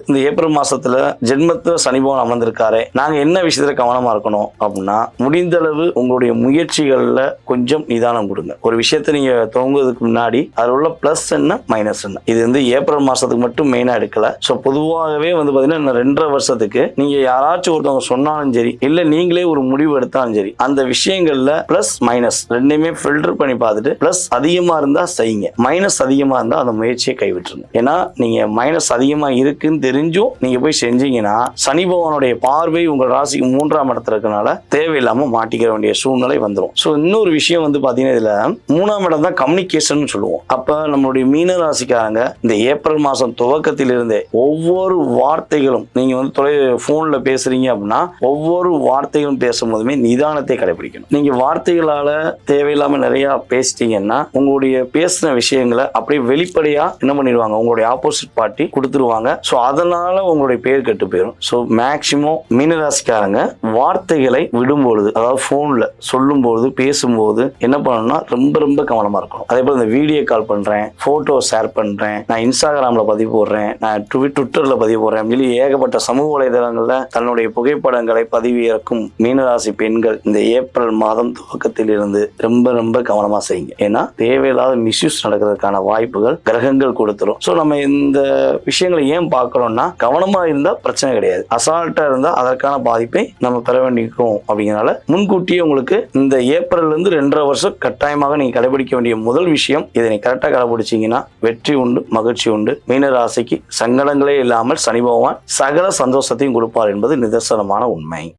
இந்த ஏப்ரல் மாசத்துல ஜென்மத்துல சனி பகவான் அமர்ந்திருக்காரு. நாங்க என்ன விஷயத்துல கவனமா இருக்கணும் அப்படின்னா முடிந்த அளவு உங்களுடைய முயற்சிகள்ல கொஞ்சம் நிதானம் கொடுங்க. ஒரு விஷயத்தை நீங்க துவங்குவதற்கு முன்னாடி அதில் உள்ள பிளஸ் என்ன மைனஸ் என்ன, இது ஏப்ரல் மாசத்துக்கு மட்டும் மெயினா எடுக்கல. சோ பொதுவாகவே பாத்தீங்கன்னா 2.5 வருஷத்துக்கு நீங்க யாராச்சும் ஒருத்தவங்க சொன்னாலும் சரி, இல்ல நீங்களே ஒரு முடிவு எடுத்தாலும் சரி, அந்த விஷயங்கள்ல பிளஸ் மைனஸ் ரெண்டையுமே ஃபில்டர் பண்ணி பார்த்துட்டு பிளஸ் அதிகமா இருந்தா செய்யுங்க, மைனஸ் அதிகமா இருந்தா அந்த முயற்சியை கைவிட்டுருங்க. ஏன்னா நீங்க மைனஸ் அதிகமா இருக்குன்னு தெரிஞ்சும் நீங்க போய் செஞ்சீங்கன்னா சனி பகவானுடைய பார்வை உங்கள் ராசிக்கு 3ஆம் இடத்துல இருக்கனால தேவையில்லாம மாட்டிக்கிற வேண்டிய சூழ்நிலை வந்துடும். சோ இன்னொரு விஷயம் பாத்தீங்கன்னா இதுல 3ஆம் இடம் தான் கம்யூனிகேஷன் சொல்லுவோம். அப்ப நம்மளுடைய மீன ராசிக்காரங்க இந்த ஏப்ரல் மாசம் துவக்கத்திலிருந்தே ஒவ்வொரு வார்த்தைகளும் நீங்க போன்ல பேசுறீங்க அப்படின்னா ஒவ்வொரு வார்த்தைகளும் பேசும்போதுமே நிதானத்தை கடைபிடிக்கணும். நீங்க வார்த்தைகளால தேவையில்லாம நிறைய பேசிட்டீங்கன்னா உங்களுடைய பேசின விஷயங்களை அப்படியே வெளிப்படையா என்ன பண்ணிடுவாங்க, உங்களுடைய ஆப்போசிட் பார்ட்டி கொடுத்துருவாங்க. சோ அதனால உங்களுடைய பேர் கெட்டு போயிடும். சோ மேக்சிமம் மீனராசிக்காரங்க வார்த்தைகளை விடும்பொழுது, அதாவது போன்ல சொல்லும் பொழுது பேசும்போது என்ன பண்ணணும்னா ரொம்ப ரொம்ப கவனமா இருக்கணும். அதே போல இந்த வீடியோ கால் பண்றேன், போட்டோ ஷேர் பண்றேன், நான் இன்ஸ்டாகிராம்ல பதிவு போடுறேன், நான் ட்விட்டர்ல பதிவு போடுறேன், ஏகப்பட்ட சமூக வலைதளங்கள்ல தன்னுடைய புகைப்படங்களை பதிவிறக்கும் மீனராசி பெண்கள் விஷயங்கள் இந்த ஏப்ரல் மாதம் துவக்கத்தில் இருந்து ரொம்ப ரொம்ப கவனமா செய்யுங்க. ஏன்னா தேவையில்லாத மிஸ்யூஸ் நடக்கிறதுக்கான வாய்ப்புகள் கிரகங்கள் கொடுத்துரும். ஸோ நம்ம இந்த விஷயங்களை ஏன் பார்க்கறோம்னா, கவனமா இருந்தா பிரச்சனை கிடையாது, அசால்ட்டா இருந்தா அதற்கான பாதிப்பை நம்ம பெற வேண்டியிருக்கும். அப்படிங்கிறனால முன்கூட்டியே உங்களுக்கு இந்த ஏப்ரல்ல இருந்து 2.5 வருஷம் கட்டாயமாக நீங்க கடைபிடிக்க வேண்டிய முதல் விஷயம், இதை நீ கரெக்டா கடைபிடிச்சீங்கன்னா வெற்றி உண்டு, மகிழ்ச்சி உண்டு. மீன ராசிக்கு சங்கடங்களே இல்லாமல் சனி பகவான் சகல சந்தோஷத்தையும் கொடுப்பார் என்பது நிதர்சனமான உண்மை.